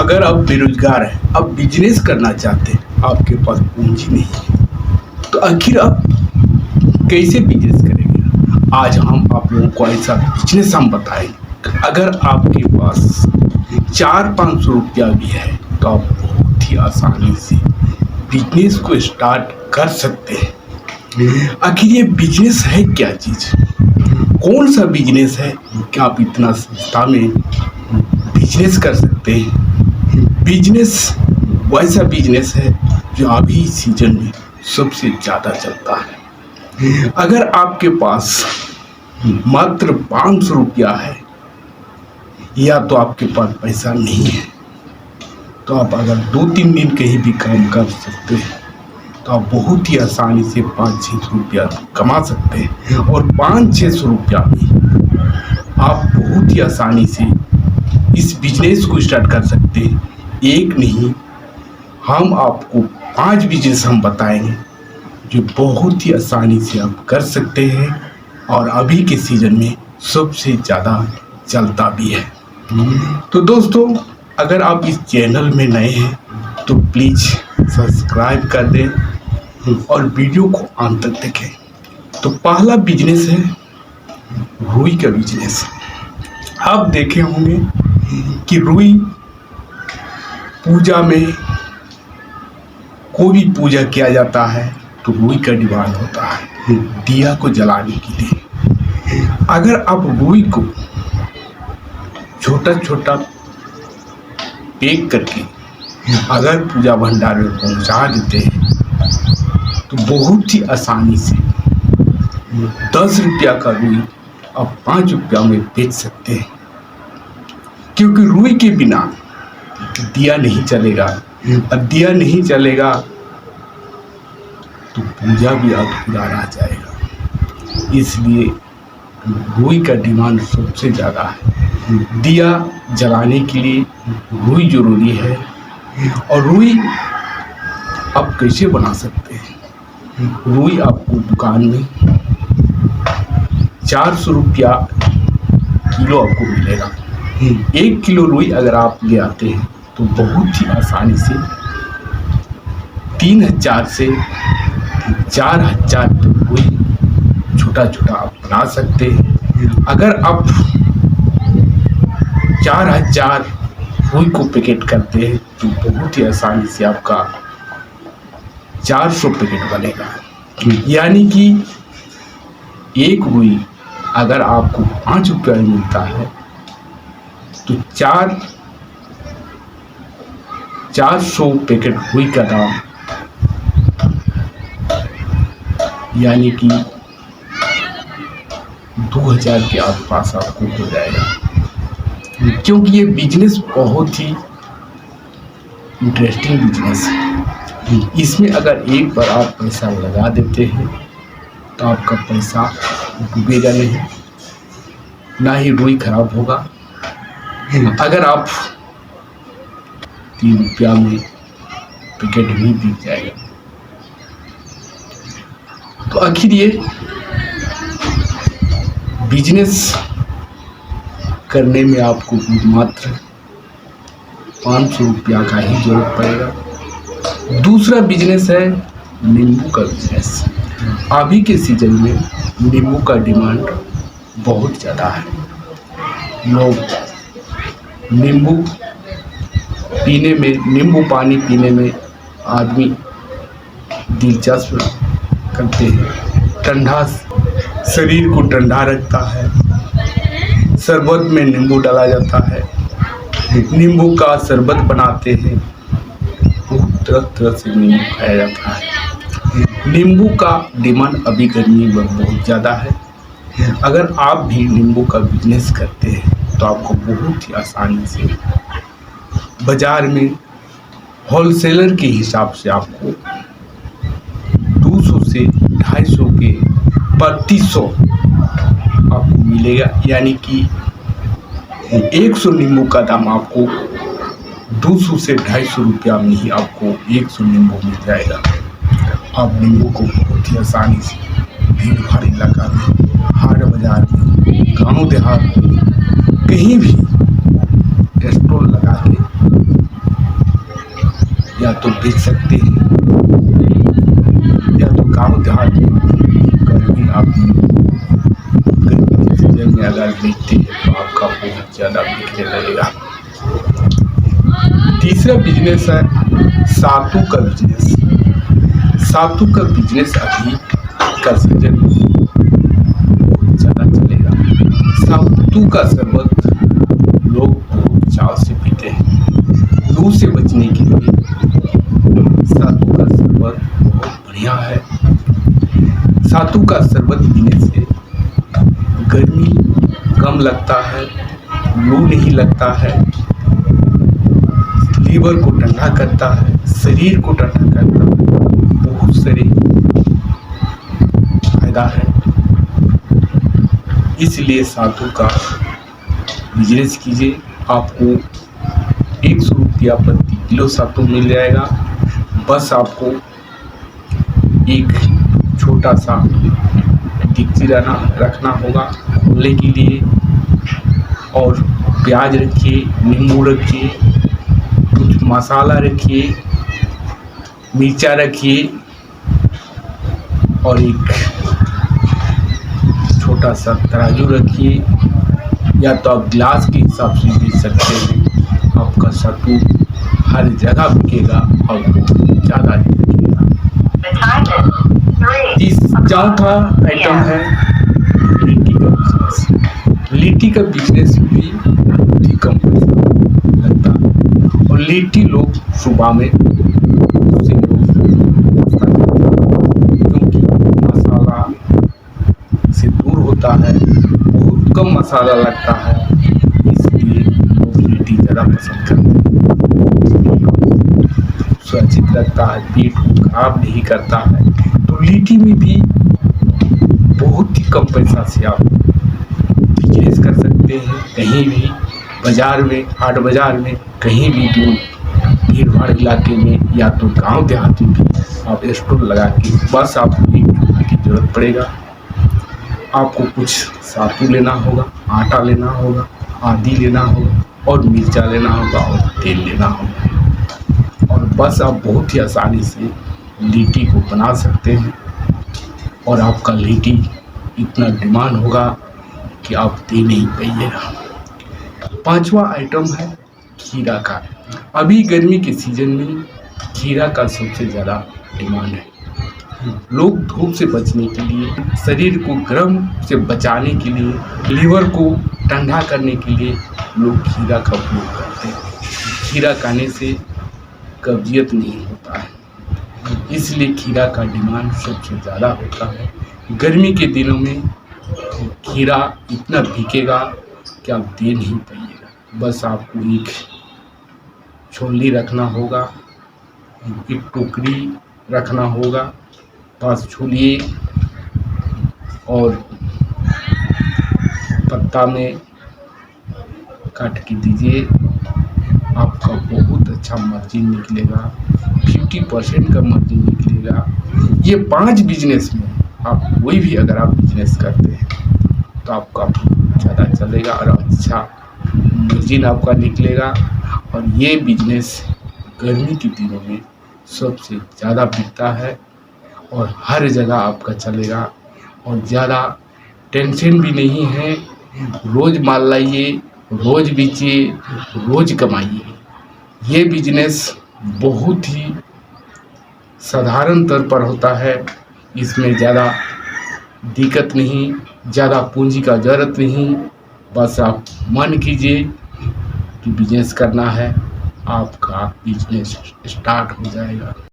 अगर आप बेरोजगार हैं, आप बिजनेस करना चाहते हैं, आपके पास पूंजी नहीं है, तो आखिर आप कैसे बिजनेस करेंगे? आज हम आप लोगों को ऐसा बिजनेस हम बताएंगे। अगर आपके पास 400-500 रुपया भी है तो आप बहुत ही आसानी से बिजनेस को स्टार्ट कर सकते हैं। आखिर ये बिजनेस है क्या चीज़? कौन सा बिजनेस है कि आप इतना सस्ता में बिजनेस कर सकते हैं? बिजनेस वैसा बिजनेस है जो अभी सीजन में सबसे ज़्यादा चलता है। अगर आपके पास मात्र 500 रुपया है या तो आपके पास पैसा नहीं है, तो आप अगर 2-3 दिन कहीं भी काम कर सकते हैं तो आप बहुत ही आसानी से 500-600 रुपया कमा सकते हैं। और 500-600 रुपया में आप बहुत ही आसानी से इस बिजनेस को स्टार्ट कर सकते हैं। एक नहीं, हम आपको 5 बिजनेस हम बताएंगे जो बहुत ही आसानी से आप कर सकते हैं और अभी के सीजन में सबसे ज़्यादा चलता भी है। तो दोस्तों, अगर आप इस चैनल में नए हैं तो प्लीज़ सब्सक्राइब कर दें और वीडियो को अंत तक देखें। तो पहला बिजनेस है रुई का बिजनेस। आप देखे होंगे कि रुई पूजा में, कोई भी पूजा किया जाता है तो रुई का डिमांड होता है दिया को जलाने के लिए। अगर आप रुई को छोटा छोटा पैक करके अगर पूजा भंडार में पहुंचा देते हैं तो बहुत ही आसानी से 10 रुपया का रुई आप 5 रुपया में बेच सकते हैं। क्योंकि रुई के बिना दिया नहीं चलेगा, और दिया नहीं चलेगा तो पूजा भी अधूरा रह जाएगा। इसलिए रुई का डिमांड सबसे ज़्यादा है। दिया जलाने के लिए रुई जरूरी है। और रुई आप कैसे बना सकते हैं? रुई आपको दुकान में 400 रुपया किलो आपको मिलेगा। 1 किलो रुई अगर आप ले आते हैं तो बहुत ही आसानी से 3000 से 4000 रुई छोटा छोटा आप बना सकते हैं। अगर आप 4000 रुई को पैकेट करते हैं तो बहुत ही आसानी से आपका 400 पैकेट बनेगा। यानी कि एक रुई अगर आपको 5 रुपया में मिलता है तो 400 पैकेट रुई का दाम यानी कि 2000 के आसपास आपको हो जाएगा। क्योंकि ये बिजनेस बहुत ही इंटरेस्टिंग बिजनेस है। इसमें अगर एक बार आप पैसा लगा देते हैं तो आपका पैसा डूबेगा नहीं, ना ही रुई खराब होगा। अगर आप 3 रुपया में पैकेट भी बिक जाएगा। तो आखिर ये बिजनेस करने में आपको मात्र 500 रुपया का ही जरूरत पड़ेगा। दूसरा बिजनेस है नींबू का बिजनेस। अभी के सीजन में नींबू का डिमांड बहुत ज़्यादा है। लोग नींबू पीने में, नींबू पानी पीने में आदमी दिलचस्प करते हैं। ठंडा, शरीर को ठंडा रखता है। शरबत में नींबू डाला जाता है, नींबू का शरबत बनाते हैं, बहुत तरह तरह से नींबू खाया जाता है। नींबू का डिमांड अभी गर्मी में बहुत ज़्यादा है। अगर आप भी नींबू का बिजनेस करते हैं तो आपको बहुत ही आसानी से बाज़ार में होलसेलर के हिसाब से आपको 200 से 250 के प्रति 100 आपको मिलेगा। यानी कि 100 नींबू का दाम आपको 200 से 250 रुपया में ही आपको 100 नींबू मिल जाएगा। आप नींबू को बहुत ही आसानी से भीड़ भाड़ इलाका में, हाट बाजार में, गाँव देहात में, कहीं भी स्टॉल लगा के तो बेच सकते हैं, या तो गाँव देहात में गर्मी आप गर्मी के सीजन में अगर बेचते हैं तो आपका बहुत ज़्यादा बिकने लगेगा। तीसरा बिजनेस है सातू का बिजनेस। सातू का बिजनेस अभी का सीजन में बहुत ज़्यादा चलेगा। सातू का शरबत लोग बहुत चाव से पीते हैं। लू से बचने के लिए सातू का शरबत बहुत बढ़िया है। सातू का शरबत पीने से गर्मी कम लगता है, लू नहीं लगता है, लीवर को ठंडा करता है, शरीर को ठंडा करता है, बहुत सारे फायदा है। इसलिए सातू का बिजनेस कीजिए। आपको 100 रुपया प्रति किलो सातू मिल जाएगा। बस आपको एक छोटा सा डिक्ची रखना होगा खोलने के लिए, और प्याज रखिए, नींबू रखिए, कुछ मसाला रखिए, मिर्चा रखिए, और एक छोटा सा तराजू रखिए, या तो आप गिलास के हिसाब से बेच सकते हैं। आपका सत्तू हर जगह बिकेगा और ज़्यादा बिकेगा। चौथा आइटम है लिट्टी का बिजनेस। लिट्टी का बिजनेस भी बहुत ही कम पैसा लगता है, और लिट्टी लोग सुबह में से क्योंकि मसाला से दूर होता है, बहुत कम मसाला लगता है, इसलिए लोग लिट्टी ज़्यादा पसंद करते हैं। सुरक्षित लगता है, पेट को खराब नहीं करता है। तो लिट्टी में भी बहुत ही कम पैसा से आप बिजनेस कर सकते हैं। कहीं भी बाजार में, हाट बाजार में, कहीं भी दूर भीड़ भाड़ इलाके में, या तो गांव देहात में भी आप स्टोर लगा के बस आपको एक रुपये की जरूरत पड़ेगा। आपको कुछ सातू लेना होगा, आटा लेना होगा, आदि लेना होगा, और मिर्चा लेना होगा, और तेल लेना होगा, और बस आप बहुत ही आसानी से लिट्टी को बना सकते हैं। और आपका लिट्टी इतना डिमांड होगा कि आप दे नहीं पाइएगा। पांचवा आइटम है खीरा का। अभी गर्मी के सीजन में खीरा का सबसे ज़्यादा डिमांड है। लोग धूप से बचने के लिए, शरीर को गर्म से बचाने के लिए, लीवर को ठंडा करने के लिए लोग खीरा का उपयोग करते हैं। खीरा खाने से कब्जियत नहीं होता है, इसलिए खीरा का डिमांड सबसे ज़्यादा होता है। गर्मी के दिनों में खीरा इतना बिकेगा कि आप दे नहीं पाइएगा। बस आपको एक छोलनी रखना होगा, एक टोकरी रखना होगा, पास छूलिए और पत्ता में काट के दीजिए। आपका बहुत अच्छा मार्जिन निकलेगा, 50% का मार्जिन निकलेगा। ये 5 बिजनेस में आप कोई भी अगर आप बिजनेस करते हैं तो आपका ज़्यादा चलेगा और अच्छा मार्जिन आपका निकलेगा। और ये बिजनेस गर्मी के दिनों में सबसे ज़्यादा बिकता है, और हर जगह आपका चलेगा, और ज़्यादा टेंशन भी नहीं है। रोज़ माल लाइए, रोज़ बेचिए, रोज़ कमाइए। ये बिजनेस बहुत ही साधारण तौर पर होता है। इसमें ज़्यादा दिक्कत नहीं, ज़्यादा पूंजी का ज़रूरत नहीं। बस आप मन कीजिए कि बिजनेस करना है, आपका बिजनेस स्टार्ट हो जाएगा।